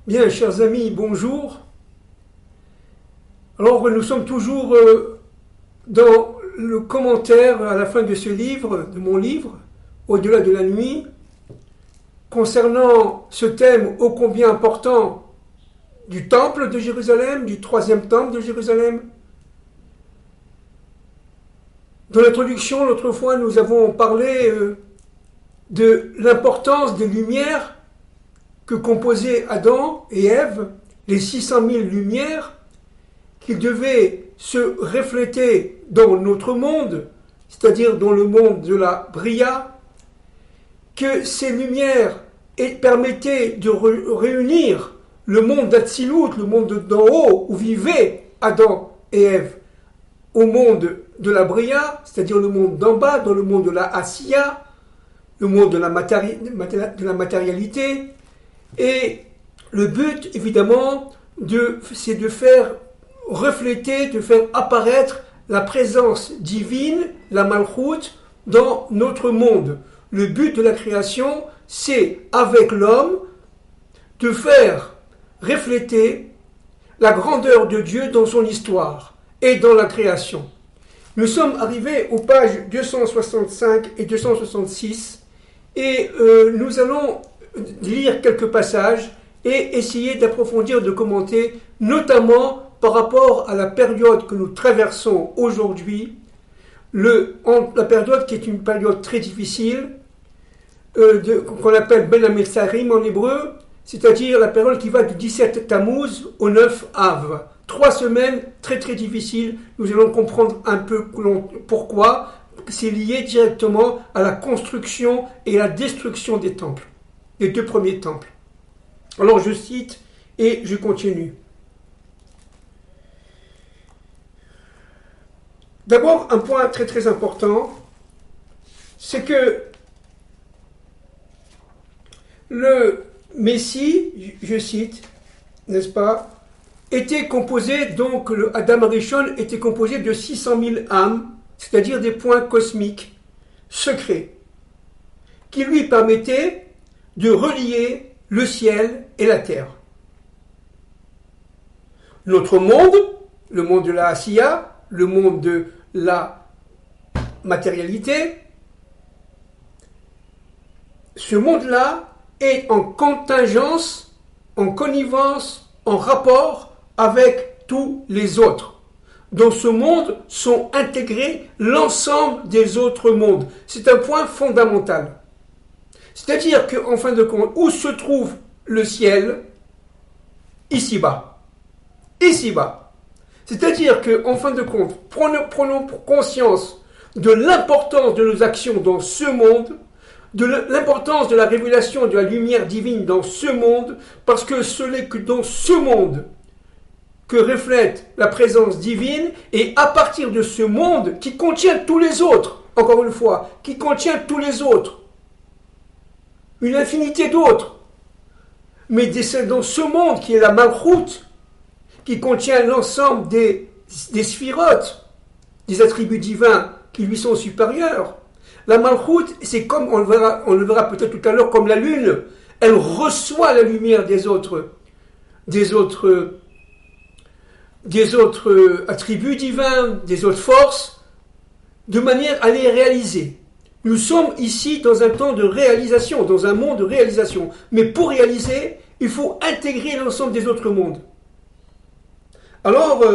Bien, chers amis, bonjour. Alors, nous sommes toujours dans le commentaire à la fin de ce livre, de mon livre, Au-delà de la nuit, concernant ce thème ô combien important du temple de Jérusalem, du troisième temple de Jérusalem. Dans l'introduction, l'autre fois, nous avons parlé de l'importance des lumières que composaient Adam et Ève, les 600 000 lumières, qu'ils devaient se refléter dans notre monde, c'est-à-dire dans le monde de la Bria, que ces lumières permettaient de réunir le monde d'Atsilut, le monde d'en haut, où vivaient Adam et Ève, au monde de la Bria, c'est-à-dire le monde d'en bas, dans le monde de la Asiya, le monde de la matérialité. Et le but, évidemment, c'est de faire refléter, de faire apparaître la présence divine, la Malchut, dans notre monde. Le but de la création, c'est, avec l'homme, de faire refléter la grandeur de Dieu dans son histoire et dans la création. Nous sommes arrivés aux pages 265 et 266 et nous allons lire quelques passages et essayer d'approfondir, de commenter, notamment par rapport à la période que nous traversons aujourd'hui, la période qui est une période très difficile, qu'on appelle Ben HaMetzarim en hébreu, c'est-à-dire la période qui va du 17 Tammuz au 9 Av. 3 semaines très très difficiles. Nous allons comprendre un peu pourquoi. C'est lié directement à la construction et à la destruction des temples, les 2 premiers temples. Alors je cite et je continue. D'abord, un point très très important, c'est que le Messie, je cite, n'est-ce pas, était composé, donc le Adam Arishon était composé de 600 000 âmes, c'est-à-dire des points cosmiques, secrets, qui lui permettaient de relier le ciel et la terre. Notre monde, le monde de la Asiya, le monde de la matérialité, ce monde-là est en contingence, en connivence, en rapport avec tous les autres. Dans ce monde sont intégrés l'ensemble des autres mondes. C'est un point fondamental. C'est-à-dire qu'en fin de compte, où se trouve le ciel? Ici-bas. Ici-bas. C'est-à-dire qu'en fin de compte, prenons conscience de l'importance de nos actions dans ce monde, de l'importance de la révélation de la lumière divine dans ce monde, parce que ce n'est que dans ce monde que reflète la présence divine, et à partir de ce monde qui contient tous les autres, encore une fois, qui contient tous les autres, une infinité d'autres, mais c'est dans ce monde qui est la Malchut, qui contient l'ensemble des sphirotes, des attributs divins qui lui sont supérieurs. La Malchut, c'est comme, on le verra peut-être tout à l'heure, comme la lune. Elle reçoit la lumière des autres attributs divins, des autres forces, de manière à les réaliser. Nous sommes ici dans un temps de réalisation, dans un monde de réalisation. Mais pour réaliser, il faut intégrer l'ensemble des autres mondes. Alors,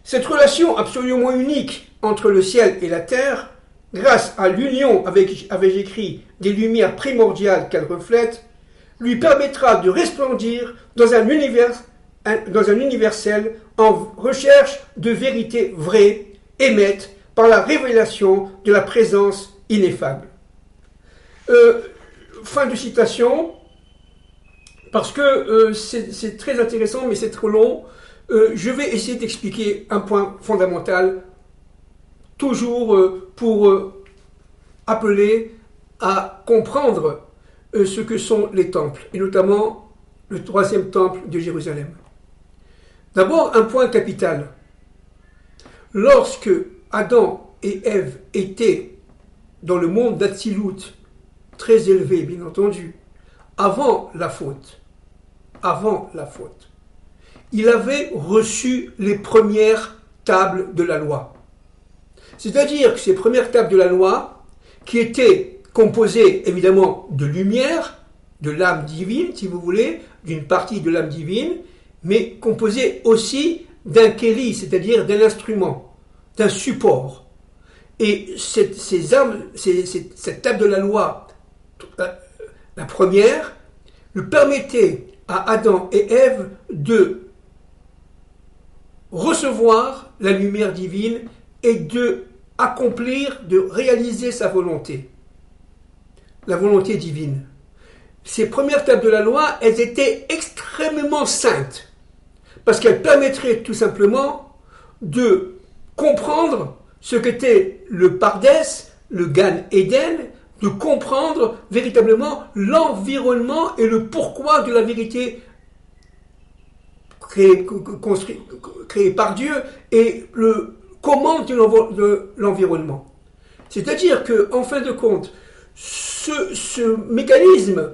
cette relation absolument unique entre le ciel et la terre, grâce à l'union avec, j'écrit, des lumières primordiales qu'elle reflète, lui permettra de resplendir dans un universel en recherche de vérité vraie, émette par la révélation de la présence ineffable. Fin de citation, parce que c'est très intéressant, mais c'est trop long. Je vais essayer d'expliquer un point fondamental, toujours pour appeler à comprendre ce que sont les temples, et notamment le 3e temple de Jérusalem. D'abord, un point capital. Lorsque Adam et Ève étaient dans le monde d'Atsilut, très élevé bien entendu, avant la faute, avant la faute. Il avait reçu les premières tables de la loi. C'est-à-dire que ces premières tables de la loi, qui étaient composées évidemment de lumière, de l'âme divine, si vous voulez, d'une partie de l'âme divine, mais composées aussi d'un kéli, c'est-à-dire d'un instrument, d'un support. Et cette table de la loi, la première, lui permettait à Adam et Ève de recevoir la lumière divine et de accomplir, de réaliser sa volonté, la volonté divine. Ces premières tables de la loi, elles étaient extrêmement saintes, parce qu'elles permettraient tout simplement de comprendre ce qu'était le Pardès, le Gan Eden, de comprendre véritablement l'environnement et le pourquoi de la vérité créée par Dieu et le comment de l'environnement. C'est-à-dire qu'en fin de compte, ce mécanisme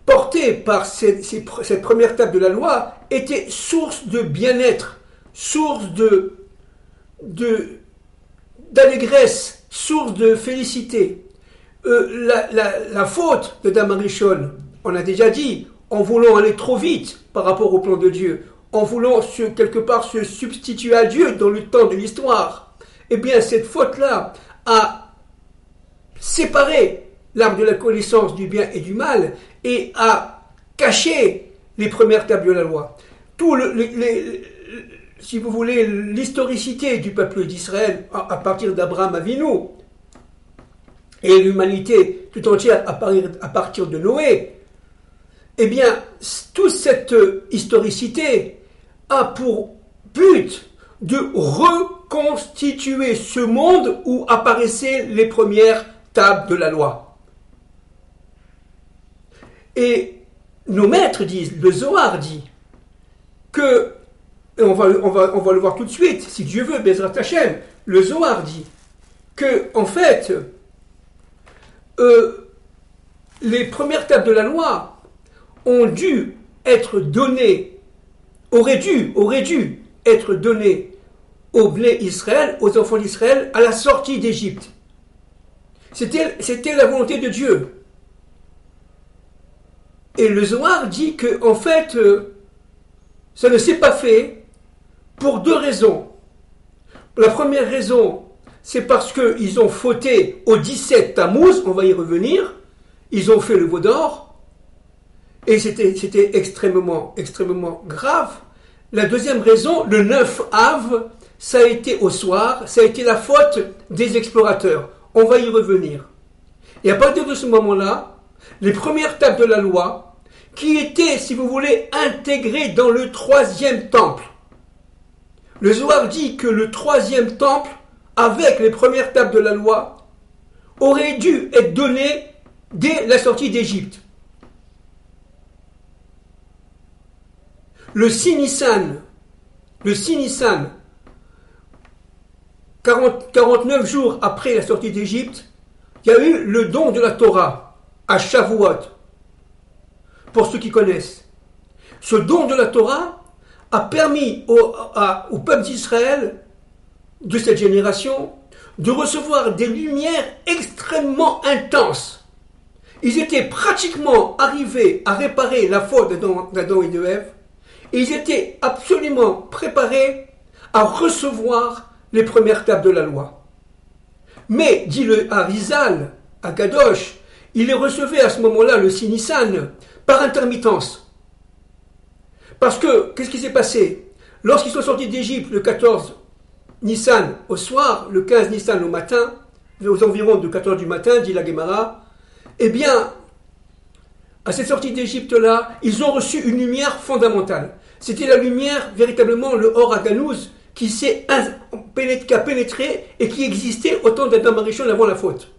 porté par cette première table de la loi était source de bien-être, source d'allégresse, source de félicité. La faute de Adam Arishon, on a déjà dit, en voulant aller trop vite par rapport au plan de Dieu, en voulant quelque part se substituer à Dieu dans le temps de l'histoire, eh bien cette faute-là a séparé l'arbre de la connaissance du bien et du mal et a caché les premières tables de la loi. Si vous voulez, l'historicité du peuple d'Israël à partir d'Abraham Avinu et l'humanité tout entière à partir de Noé, eh bien, toute cette historicité a pour but de reconstituer ce monde où apparaissaient les premières tables de la loi. Et nos maîtres disent, le Zohar dit, que, et on va le voir tout de suite, si Dieu veut, Bezrat Hashem, le Zohar dit que, en fait, les premières tables de la loi auraient dû être données aux Bnei Israël, aux enfants d'Israël, à la sortie d'Égypte. C'était la volonté de Dieu. Et le Zohar dit que, en fait, ça ne s'est pas fait pour deux raisons. La première raison, c'est parce qu'ils ont fauté au 17 Tammuz, on va y revenir, ils ont fait le veau d'or, et c'était extrêmement, extrêmement grave. La deuxième raison, le 9 Av, ça a été au soir, ça a été la faute des explorateurs. On va y revenir. Et à partir de ce moment-là, les premières tables de la loi, qui étaient, si vous voulez, intégrées dans le troisième temple. Le Zohar dit que le troisième temple, avec les premières tables de la loi, aurait dû être donné dès la sortie d'Égypte. Le 6 Nissan, 49 jours après la sortie d'Égypte, il y a eu le don de la Torah à Shavuot, pour ceux qui connaissent. Ce don de la Torah a permis au peuple d'Israël de cette génération de recevoir des lumières extrêmement intenses. Ils étaient pratiquement arrivés à réparer la faute d'Adam et de Ève, et ils étaient absolument préparés à recevoir les premières tables de la loi. Mais, dit le Harizal, à Kadosh, il les recevait à ce moment-là, le 6 Nissan, par intermittence. Parce que, qu'est-ce qui s'est passé? Lorsqu'ils sont sortis d'Égypte le 14 Nissan au soir, le 15 Nissan au matin, aux environs de 14 du matin, dit la Gemara, eh bien, à cette sortie d'Égypte-là, ils ont reçu une lumière fondamentale. C'était la lumière, véritablement, le Or Haganouz, qui a pénétré et qui existait au temps d'Adam Arishon avant la faute.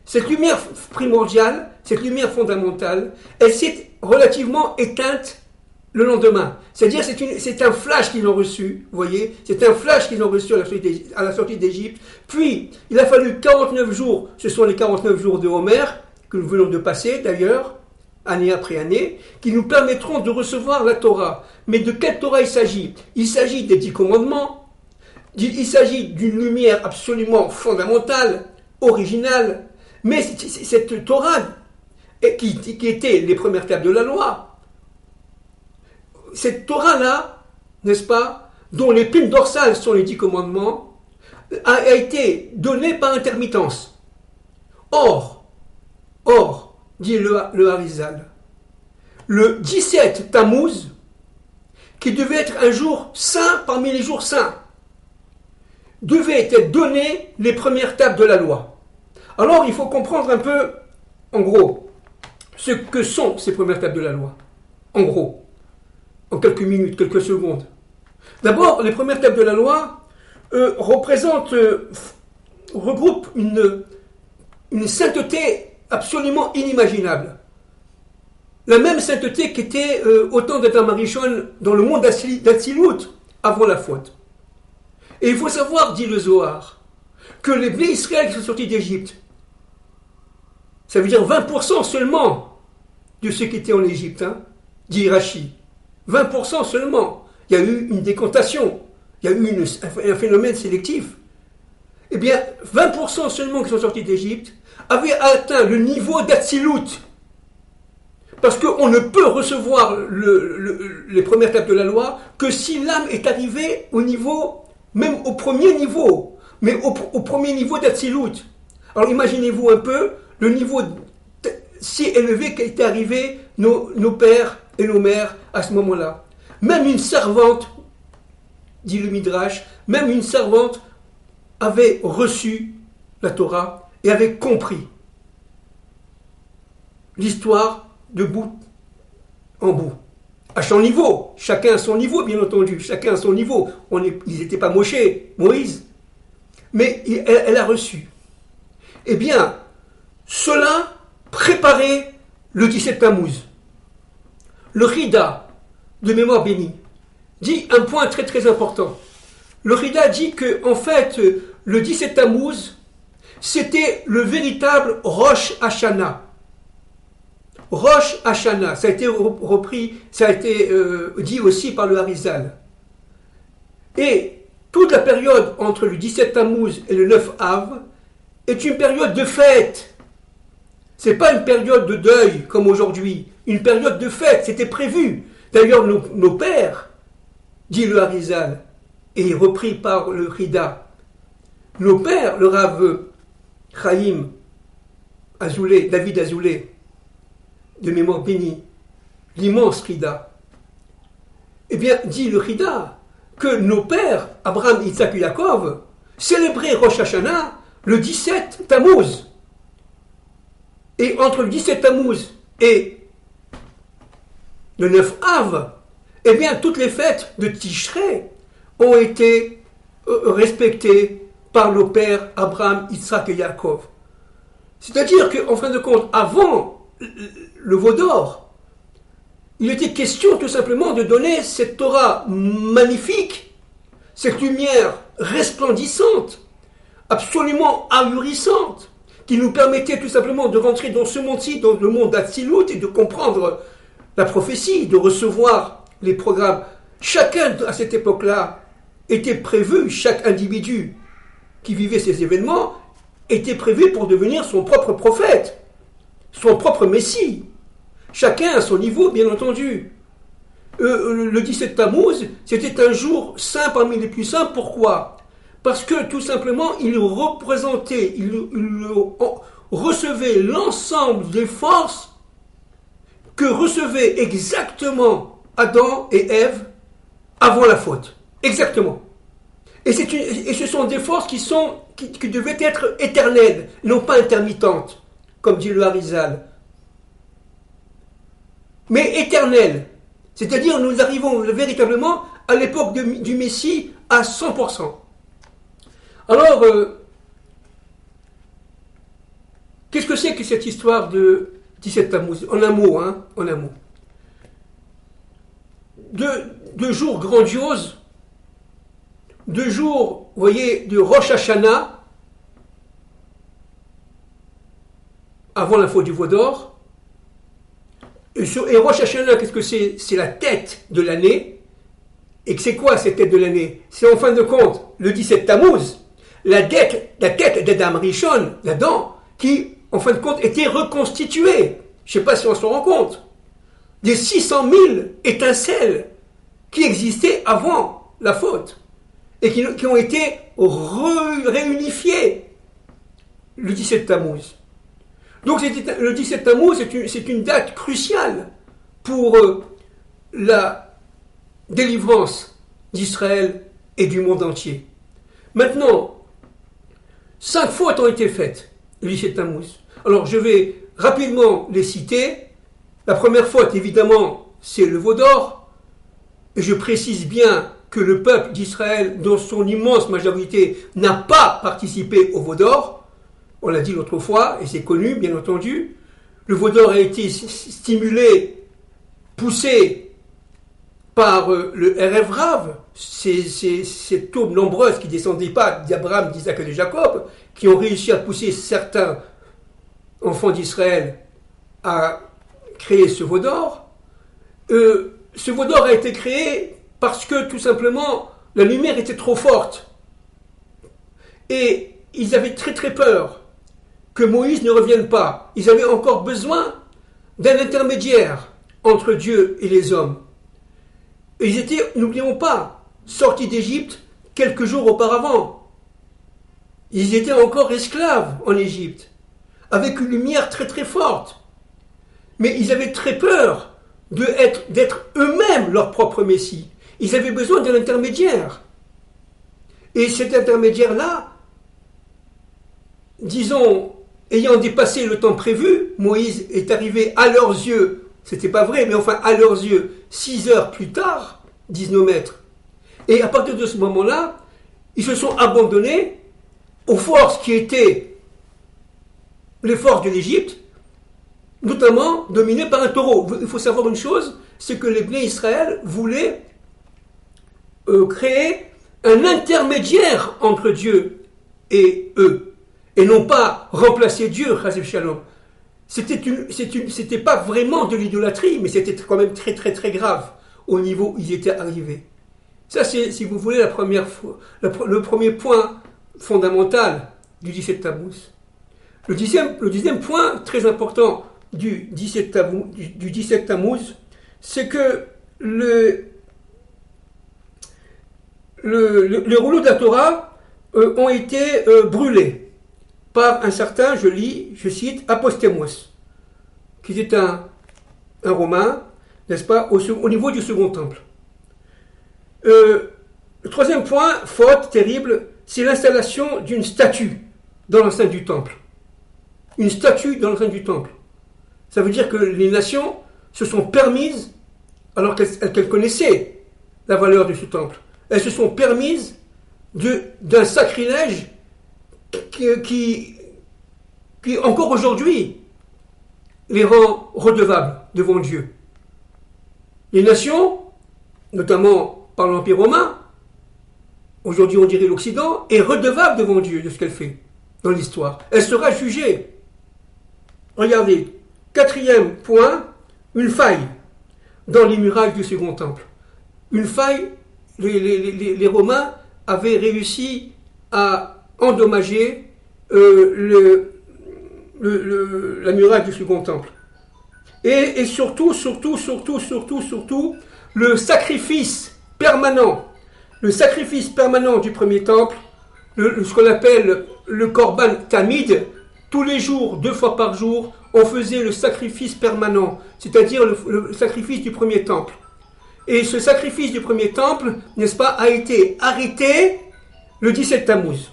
Cette lumière primordiale, cette lumière fondamentale, elle s'est relativement éteinte le lendemain. C'est-à-dire c'est un flash qu'ils ont reçu, vous voyez, c'est un flash qu'ils ont reçu à la sortie d'Égypte. Puis, il a fallu 49 jours, ce sont les 49 jours de Homer, que nous venons de passer d'ailleurs, année après année, qui nous permettront de recevoir la Torah. Mais de quelle Torah il s'agit? Il s'agit des 10 commandements, il s'agit d'une lumière absolument fondamentale, originale, mais cette Torah qui était les premières tables de la loi, cette Torah-là, n'est-ce pas, dont les l'épine dorsale sont les 10 commandements, a été donnée par intermittence. Or, dit le Harizal, le 17 Tammuz, qui devait être un jour saint parmi les jours saints, devait être donné les premières tables de la loi. Alors il faut comprendre un peu, en gros, ce que sont ces premières tables de la loi. En gros, en quelques minutes, quelques secondes. D'abord, les premières tables de la loi regroupent une sainteté absolument inimaginable. La même sainteté qu'était au temps d'Adam Arishon dans le monde d'Atsilut avant la faute. Et il faut savoir, dit le Zohar, que les Bnei Israël qui sont sortis d'Égypte, ça veut dire 20% seulement de ceux qui étaient en Égypte, dit Rashi. 20% seulement. Il y a eu une décantation, il y a eu un phénomène sélectif. Eh bien, 20% seulement qui sont sortis d'Égypte avaient atteint le niveau d'Atsilut. Parce qu'on ne peut recevoir les premières tables de la loi que si l'âme est arrivée au niveau, même au premier niveau, mais au premier niveau d'Atsilut. Alors imaginez-vous un peu le niveau si élevé qu'étaient arrivés nos pères et nos mères à ce moment-là. Même une servante, dit le Midrash, même une servante avait reçu la Torah et avait compris l'histoire de bout en bout. À son niveau, chacun à son niveau, bien entendu, chacun à son niveau. Ils n'étaient pas Moïse, mais elle a reçu. Eh bien, cela préparait le 17 Tammuz. Le Rida, de mémoire bénie, dit un point très très important. Le Rida dit que, en fait, le 17 Tammuz, c'était le véritable Rosh Hashanah. Rosh Hashanah, ça a été repris, ça a été dit aussi par le Harizal. Et toute la période entre le 17 Tammuz et le 9 Av est une période de fête. C'est pas une période de deuil comme aujourd'hui, une période de fête, c'était prévu. D'ailleurs, nos pères, dit le Harizal, et repris par le Rida, nos pères, le Rav Chaim Azoulay, David Azoulay, de mémoire bénie, l'immense Rida, eh bien, dit le Rida, que nos pères, Abraham, Isaac et Yaakov, célébraient Rosh Hashanah le 17 Tammuz. Et entre le 17 Tammuz et le 9 Av, eh bien, toutes les fêtes de Tishrei ont été respectées par nos pères Abraham, Isaac et Yaakov. C'est-à-dire qu'en fin de compte, avant le veau d'or, il était question tout simplement de donner cette Torah magnifique, cette lumière resplendissante, absolument ahurissante, qui nous permettait tout simplement de rentrer dans ce monde-ci, dans le monde d'Atsilut, et de comprendre la prophétie, de recevoir les programmes. Chacun, à cette époque-là, était prévu, chaque individu qui vivait ces événements, était prévu pour devenir son propre prophète, son propre messie. Chacun à son niveau, bien entendu. Le 17 Tammuz, c'était un jour saint parmi les plus saints. Pourquoi? Parce que tout simplement, il représentait, il recevait l'ensemble des forces que recevaient exactement Adam et Ève avant la faute. Exactement. Et ce sont des forces qui devaient être éternelles, non pas intermittentes, comme dit le Harizal. Mais éternelles. C'est-à-dire, nous arrivons véritablement à l'époque du Messie à 100%. Alors, qu'est-ce que c'est que cette histoire de 17 Tammuz? En un mot, en un mot. Deux jours grandioses, 2 jours, vous voyez, de Rosh Hashanah, avant la faute du veau d'or, Et Rosh Hashanah, qu'est-ce que c'est? C'est la tête de l'année. Et c'est quoi cette tête de l'année? C'est en fin de compte le 17 Tammuz, la tête d'Adam Rishon, d'Adam, qui en fin de compte était reconstituée. Je ne sais pas si on se rend compte. Des 600 000 étincelles qui existaient avant la faute et qui ont été réunifiées le 17 Tammuz. Donc le 17 Tammuz, c'est une date cruciale pour la délivrance d'Israël et du monde entier. Maintenant, 5 fautes ont été faites le 17 Tammuz. Alors je vais rapidement les citer. La première faute, évidemment, c'est le veau d'or. Et je précise bien que le peuple d'Israël, dans son immense majorité, n'a pas participé au veau d'or. On l'a dit l'autre fois, et c'est connu, bien entendu. Le veau d'or a été stimulé, poussé par le Erev Rav, ces tombes nombreuses qui ne descendaient pas d'Abraham, d'Isaac et de Jacob, qui ont réussi à pousser certains enfants d'Israël à créer ce veau d'or. Ce veau d'or a été créé parce que, tout simplement, la lumière était trop forte. Et ils avaient très très peur que Moïse ne revienne pas. Ils avaient encore besoin d'un intermédiaire entre Dieu et les hommes. Et ils étaient, n'oublions pas, sortis d'Égypte quelques jours auparavant. Ils étaient encore esclaves en Égypte, avec une lumière très très forte. Mais ils avaient très peur d'être eux-mêmes leur propre Messie. Ils avaient besoin d'un intermédiaire. Et cet intermédiaire-là, disons, ayant dépassé le temps prévu, Moïse est arrivé à leurs yeux, c'était pas vrai, mais enfin à leurs yeux, 6 heures plus tard, disent nos maîtres. Et à partir de ce moment-là, ils se sont abandonnés aux forces qui étaient les forces de l'Égypte, notamment dominées par un taureau. Il faut savoir une chose, c'est que les Bnei Israël voulaient créer un intermédiaire entre Dieu et eux, et non pas remplacer Dieu, Chassid Shalom. C'était pas vraiment de l'idolâtrie, mais c'était quand même très très très grave au niveau où ils étaient arrivés. Ça, c'est, si vous voulez, le premier point fondamental du 17 Tammuz. Le deuxième point très important du 17 Tammuz, c'est que les rouleaux de la Torah ont été brûlés par un certain, je cite, Apostémos, qui était un Romain, n'est-ce pas, au niveau du second temple. Le troisième point, faute terrible, c'est l'installation d'une statue dans l'enceinte du temple. Une statue dans l'enceinte du temple. Ça veut dire que les nations se sont permises, alors qu'elles connaissaient la valeur de ce temple, elles se sont permises d'un sacrilège qui encore aujourd'hui les rend redevables devant Dieu. Les nations, notamment par l'Empire romain, aujourd'hui on dirait l'Occident, est redevable devant Dieu de ce qu'elle fait dans l'histoire. Elle sera jugée. Regardez, quatrième point, une faille dans les murailles du second temple. Une faille, les Romains avaient réussi à endommager la muraille du second temple. Et surtout, le sacrifice permanent. Le sacrifice permanent du premier temple, ce qu'on appelle le Korban Tamid, tous les jours, 2 fois par jour, on faisait le sacrifice permanent, c'est-à-dire le sacrifice du premier temple. Et ce sacrifice du premier temple, n'est-ce pas, a été arrêté le 17 Tammuz.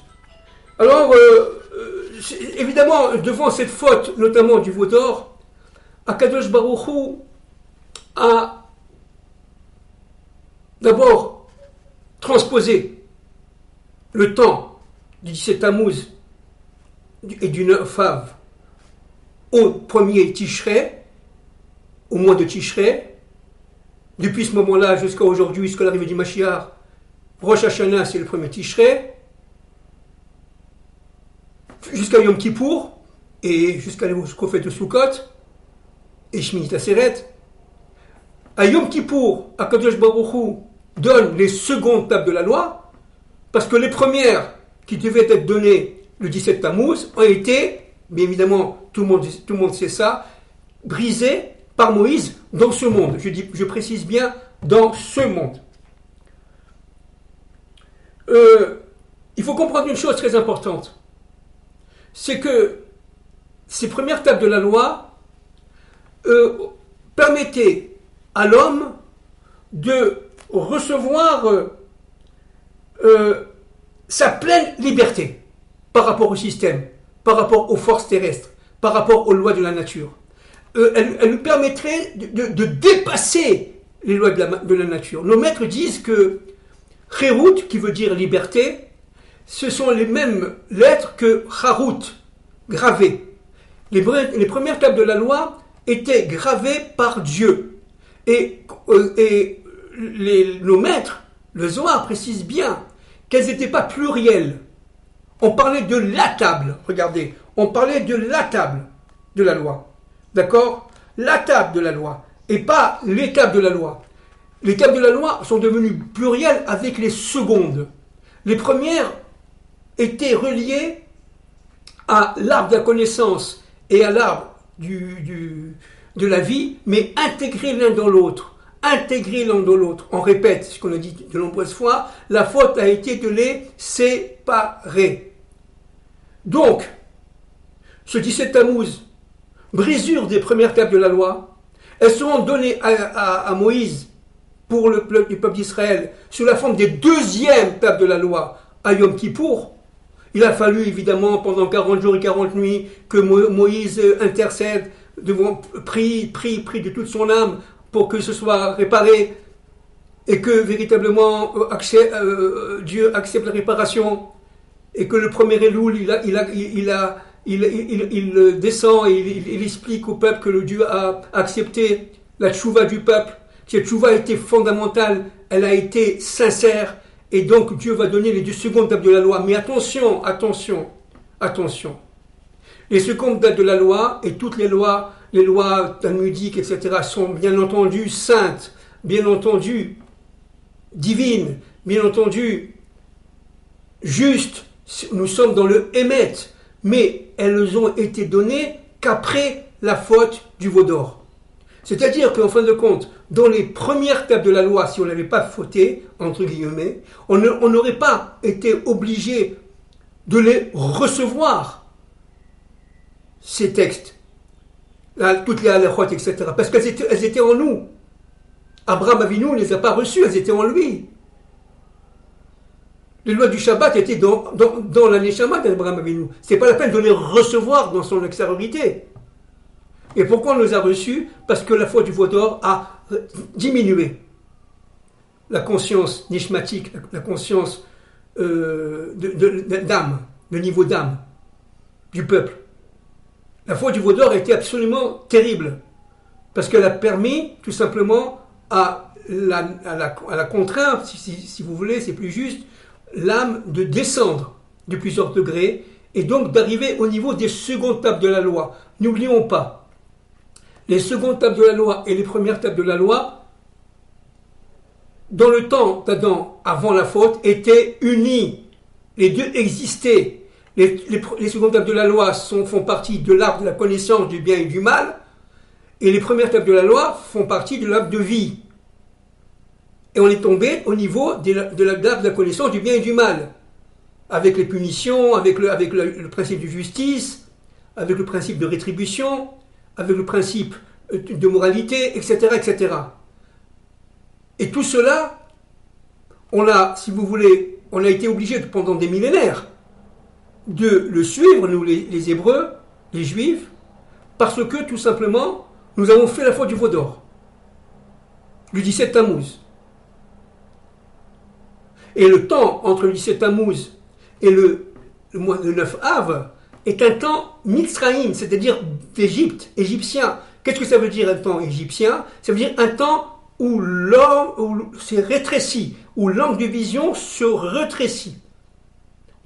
Alors, évidemment, devant cette faute, notamment du veau d'or, Akadosh Baruch Hu a d'abord transposé le temps du 17 Tammuz et du 9 Av au premier Tishrei, au mois de Tishrei. Depuis ce moment-là jusqu'à aujourd'hui, jusqu'à l'arrivée du Mashiach, Rosh Hashanah, c'est le premier Tishrei, jusqu'à Yom Kippour et jusqu'au fête de Sukkot. et Shmini Atzeret. À Yom Kippour, Akadosh Baruch Hu donne les secondes tables de la loi, parce que les premières qui devaient être données le 17 Tammuz ont été, bien évidemment, tout le monde sait ça, brisées par Moïse dans ce monde. Je précise bien, dans ce monde. Il faut comprendre une chose très importante. C'est que ces premières tables de la loi permettaient à l'homme de recevoir sa pleine liberté par rapport au système, par rapport aux forces terrestres, par rapport aux lois de la nature. Elle lui permettrait de dépasser les lois de la nature. Nos maîtres disent que Cherut, qui veut dire liberté, ce sont les mêmes lettres que Harut, gravé. Les premières tables de la loi étaient gravées par Dieu. Et nos maîtres, le Zohar précise bien qu'elles n'étaient pas plurielles. On parlait de la table, regardez, on parlait de la table de la loi. D'accord? La table de la loi, et pas les tables de la loi. Les tables de la loi sont devenues plurielles avec les secondes. Les premières étaient reliées à l'arbre de la connaissance et à l'arbre de la vie, mais intégrés l'un dans l'autre. Intégrés l'un dans l'autre. On répète ce qu'on a dit de nombreuses fois, la faute a été de les séparer. Donc, ce 17 Tammuz, brisure des premières tables de la loi, elles seront données à Moïse pour le peuple d'Israël sous la forme des deuxièmes tables de la loi à Yom Kippour. Il a fallu évidemment pendant 40 jours et 40 nuits que Moïse intercède, prie de toute son âme pour que ce soit réparé et que véritablement Dieu accepte la réparation et que le premier Elul il descend et il explique au peuple que le Dieu a accepté la tchouva du peuple. Cette tchouva a été fondamentale, elle a été sincère, et donc Dieu va donner les deux secondes tables de la loi. Mais attention. Les secondes tables de la loi et toutes les lois talmudiques, etc., sont bien entendu saintes, bien entendu divines, bien entendu justes. Nous sommes dans le Hémet, mais elles ont été données qu'après la faute du veau d'or. C'est-à-dire qu'en fin de compte, dans les premières tables de la loi, si on n'avait pas fauté, entre guillemets, on n'aurait pas été obligé de les recevoir, ces textes, toutes les halachot, etc., parce qu'elles étaient en nous. Abraham Avinu ne les a pas reçues, elles étaient en lui. Les lois du Shabbat étaient dans la Neshama d'Abraham Avinu. Ce n'est pas la peine de les recevoir dans son extériorité. Et pourquoi on les a reçus? Parce que la foi du veau d'or a diminué la conscience nishmatique, la conscience d'âme, le niveau d'âme du peuple. La foi du veau d'or était absolument terrible, parce qu'elle a permis tout simplement à la contrainte, si vous voulez, c'est plus juste, l'âme de descendre de plusieurs degrés, et donc d'arriver au niveau des secondes tables de la loi. N'oublions pas, les secondes tables de la loi et les premières tables de la loi, dans le temps d'Adam, avant la faute, étaient unies. Les deux existaient. Les secondes tables de la loi font partie de l'arbre de la connaissance du bien et du mal, et les premières tables de la loi font partie de l'arbre de vie. Et on est tombé au niveau de l'arbre de la connaissance du bien et du mal, avec les punitions, avec le principe de justice, avec le principe de rétribution, avec le principe de moralité, etc., etc. Et tout cela, on a été obligé pendant des millénaires de le suivre, nous les Hébreux, les Juifs, parce que tout simplement, nous avons fait la faute du veau d'or, le 17 Tammuz. Et le temps entre le 17 Tammuz et le 9 Av est un temps Mitzraïm, c'est-à-dire d'Égypte, égyptien. Qu'est-ce que ça veut dire un temps égyptien? Ça veut dire un temps où l'homme s'est rétréci, où l'angle de vision se rétrécit.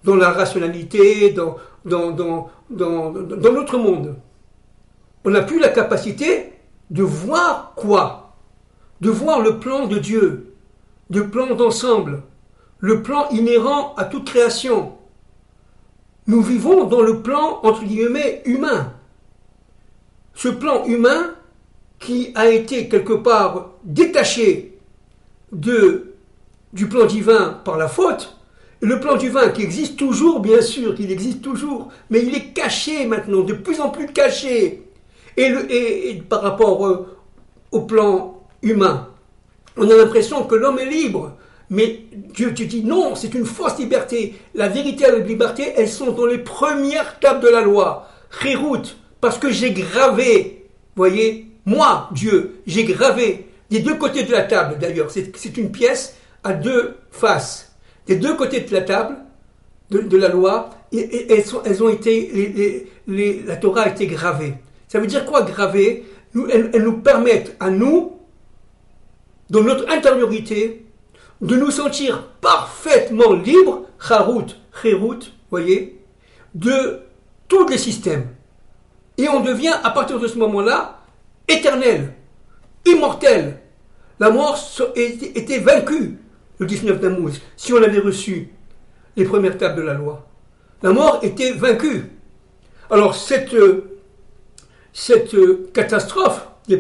Dans la rationalité, dans notre monde. On n'a plus la capacité de voir quoi? De voir le plan de Dieu, le plan d'ensemble, le plan inhérent à toute création. Nous vivons dans le plan, entre guillemets, humain. Ce plan humain qui a été quelque part détaché du plan divin par la faute, et le plan divin qui existe toujours, bien sûr, qu'il existe toujours, mais il est caché maintenant, de plus en plus caché. Et par rapport au plan humain, on a l'impression que l'homme est libre. Mais Dieu te dit non, c'est une fausse liberté. La vérité et la liberté, elles sont dans les premières tables de la loi. Chérout, parce que j'ai gravé, voyez, moi, Dieu, j'ai gravé des deux côtés de la table d'ailleurs. C'est une pièce à deux faces. Des deux côtés de la table de la loi, et elles ont été, la Torah a été gravée. Ça veut dire quoi graver? Elles nous permettent à nous, dans notre intériorité, de nous sentir parfaitement libres, chérout, voyez, de tous les systèmes. Et on devient, à partir de ce moment-là, éternel, immortel. La mort était vaincue, le 19 Tammuz, si on avait reçu les premières tables de la loi. La mort était vaincue. Alors cette catastrophe du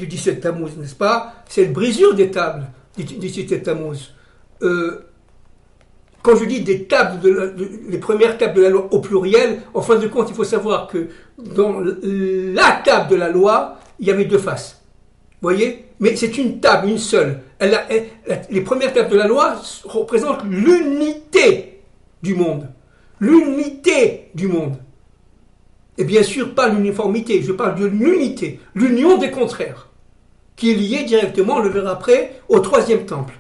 17 Tammuz, n'est-ce pas? Cette brisure des tables du 17 Tammuz. Quand je dis des tables, les premières tables de la loi au pluriel, en fin de compte, il faut savoir que dans la table de la loi, il y avait deux faces. Vous voyez? Mais c'est une table, une seule. Les premières tables de la loi représentent l'unité du monde. L'unité du monde. Et bien sûr, pas l'uniformité, je parle de l'unité, l'union des contraires, qui est liée directement, on le verra après, au troisième temple.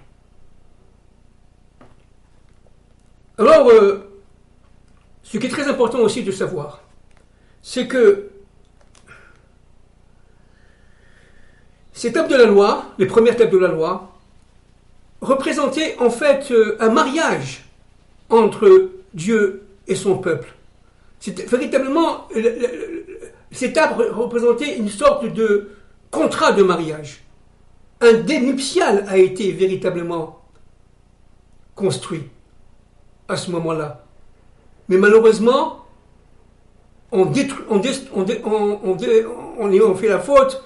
Alors, ce qui est très important aussi de savoir, c'est que ces tables de la loi, les premières tables de la loi, représentaient en fait un mariage entre Dieu et son peuple. C'était véritablement, ces tables représentaient une sorte de contrat de mariage. Un dénuptial a été véritablement construit à ce moment-là. Mais malheureusement, on fait la faute,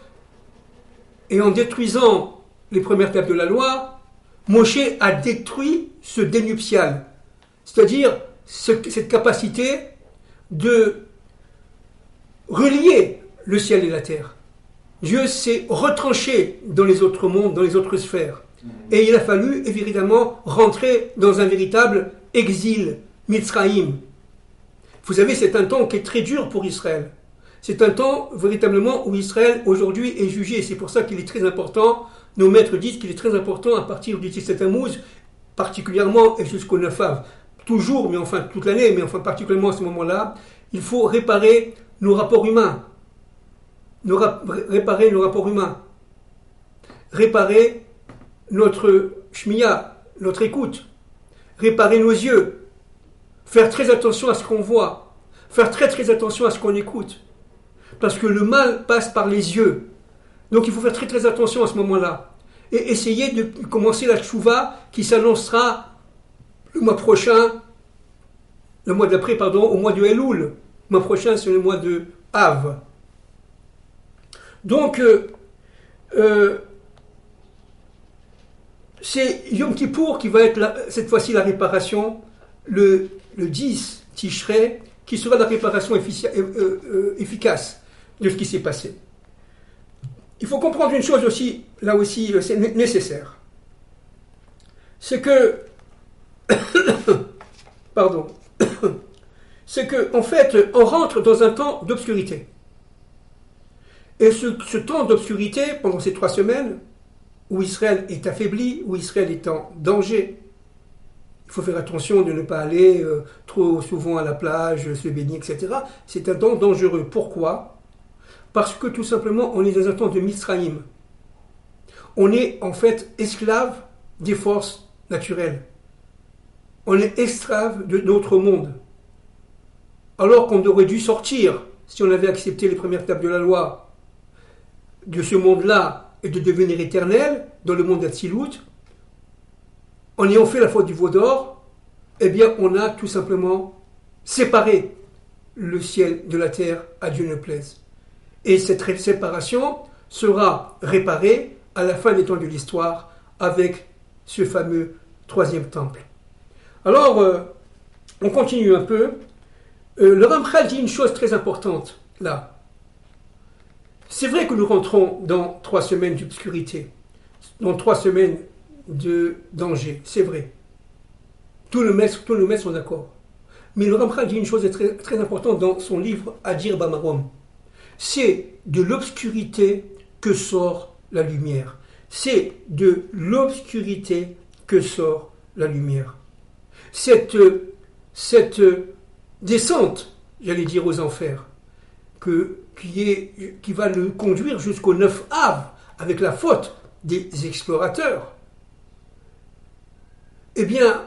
et en détruisant les premières tables de la loi, Moshe a détruit ce dénuptial, c'est-à-dire cette capacité de relier le ciel et la terre. Dieu s'est retranché dans les autres mondes, dans les autres sphères. Et il a fallu évidemment rentrer dans un véritable exil, Mitzraïm. Vous savez, c'est un temps qui est très dur pour Israël. C'est un temps véritablement où Israël aujourd'hui est jugé. C'est pour ça qu'il est très important, nos maîtres disent qu'il est très important à partir du 17 Tammuz, particulièrement et jusqu'au 9 Av. Toujours, mais enfin toute l'année, mais enfin particulièrement à ce moment-là, il faut réparer nos rapports humains. Réparer nos rapports humains. Réparer notre shmiya, notre écoute. Réparer nos yeux. Faire très attention à ce qu'on voit. Faire très très attention à ce qu'on écoute. Parce que le mal passe par les yeux. Donc il faut faire très très attention à ce moment-là. Et essayer de commencer la tchouva qui s'annoncera le mois prochain, le mois d'après, pardon, au mois de Elul. Le mois prochain, c'est le mois de Av. Donc, c'est Yom Kippour qui va être cette fois-ci la réparation, le 10 Tishrei, qui sera la réparation efficace de ce qui s'est passé. Il faut comprendre une chose aussi, là aussi, c'est nécessaire. C'est que, pardon, c'est que, en fait, on rentre dans un temps d'obscurité. Et ce temps d'obscurité, pendant ces 3 semaines, où Israël est affaibli, où Israël est en danger, il faut faire attention de ne pas aller trop souvent à la plage, se baigner, etc. C'est un temps dangereux. Pourquoi? Parce que tout simplement, on est dans un temps de Mitzraïm. On est en fait esclave des forces naturelles. On est esclave de notre monde. Alors qu'on aurait dû sortir, si on avait accepté les premières tables de la loi, de ce monde-là et de devenir éternel dans le monde d'Atsilut, en ayant fait la faute du veau d'or, eh bien, on a tout simplement séparé le ciel de la terre, à Dieu ne plaise. Et cette séparation sera réparée à la fin des temps de l'histoire avec ce fameux troisième temple. Alors, on continue un peu. Le Ramchal dit une chose très importante là. C'est vrai que nous rentrons dans 3 semaines d'obscurité, dans 3 semaines de danger, c'est vrai. Tous les maîtres sont d'accord. Mais le Ramchal dit une chose très, très importante dans son livre Adir Bamarom. C'est de l'obscurité que sort la lumière. C'est de l'obscurité que sort la lumière. Cette descente, j'allais dire, aux enfers, qui va le conduire jusqu'au 9 Av, avec la faute des explorateurs, eh bien,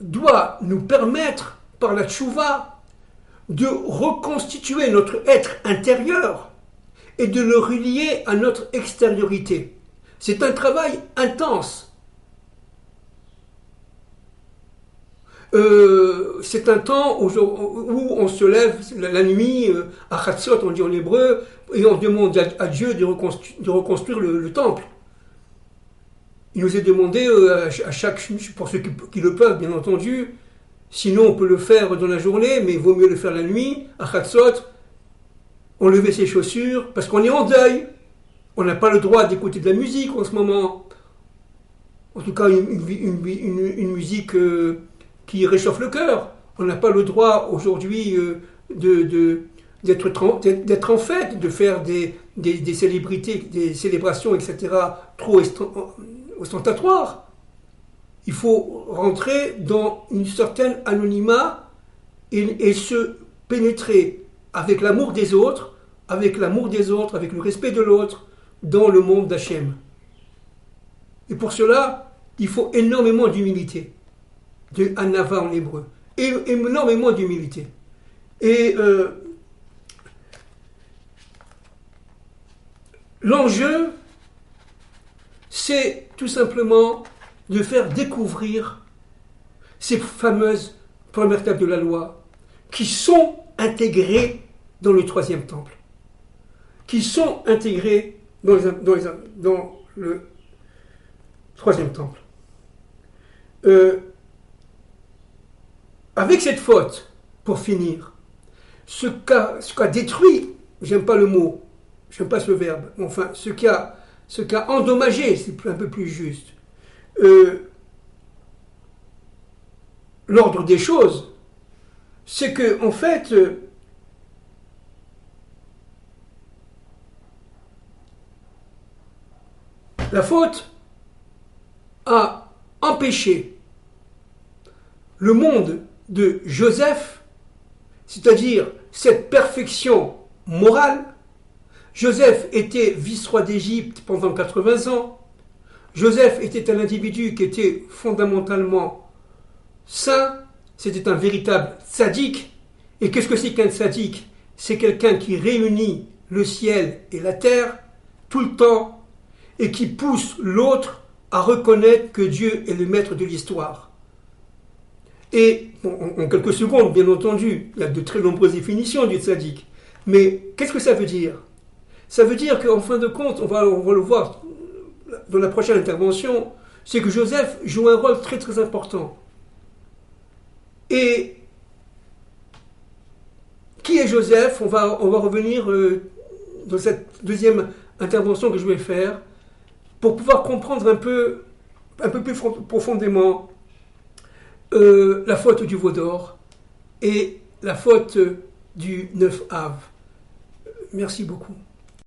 doit nous permettre, par la tchouva, de reconstituer notre être intérieur et de le relier à notre extériorité. C'est un travail intense. C'est un temps où on se lève la nuit, à Chatzot, on dit en hébreu, et on demande à Dieu de reconstruire le temple. Il nous est demandé à chaque, pour ceux qui le peuvent, bien entendu, sinon on peut le faire dans la journée, mais il vaut mieux le faire la nuit, à Chatzot, enlever ses chaussures, parce qu'on est en deuil. On n'a pas le droit d'écouter de la musique en ce moment. En tout cas, une musique qui réchauffe le cœur. On n'a pas le droit aujourd'hui d'être en fête, de faire des célébrités, des célébrations, etc., trop ostentatoires. Il faut rentrer dans une certaine anonymat et se pénétrer avec l'amour des autres, avec le respect de l'autre, dans le monde d'Hachem. Et pour cela, il faut énormément d'humilité. De Anava en hébreu. Et énormément d'humilité. Et l'enjeu, c'est tout simplement de faire découvrir ces fameuses premières tables de la loi qui sont intégrées dans le troisième temple, qui sont intégrées dans le troisième temple. Avec cette faute, pour finir, ce qu'a détruit, j'aime pas le mot, j'aime pas ce verbe, enfin, ce qui a endommagé, c'est un peu plus juste, l'ordre des choses, c'est que, en fait, la faute a empêché le monde de Joseph, c'est-à-dire cette perfection morale. Joseph était vice-roi d'Égypte pendant 80 ans. Joseph était un individu qui était fondamentalement saint. C'était un véritable tzaddik. Et qu'est-ce que c'est qu'un tzaddik? C'est quelqu'un qui réunit le ciel et la terre tout le temps et qui pousse l'autre à reconnaître que Dieu est le maître de l'histoire. Et en quelques secondes, bien entendu, il y a de très nombreuses définitions du tzaddik. Mais qu'est-ce que ça veut dire? Ça veut dire qu'en fin de compte, on va le voir dans la prochaine intervention, c'est que Joseph joue un rôle très très important. Et qui est Joseph? On va revenir dans cette deuxième intervention que je vais faire pour pouvoir comprendre un peu plus profondément la faute du veau d'or et la faute du 9 Av. Merci beaucoup.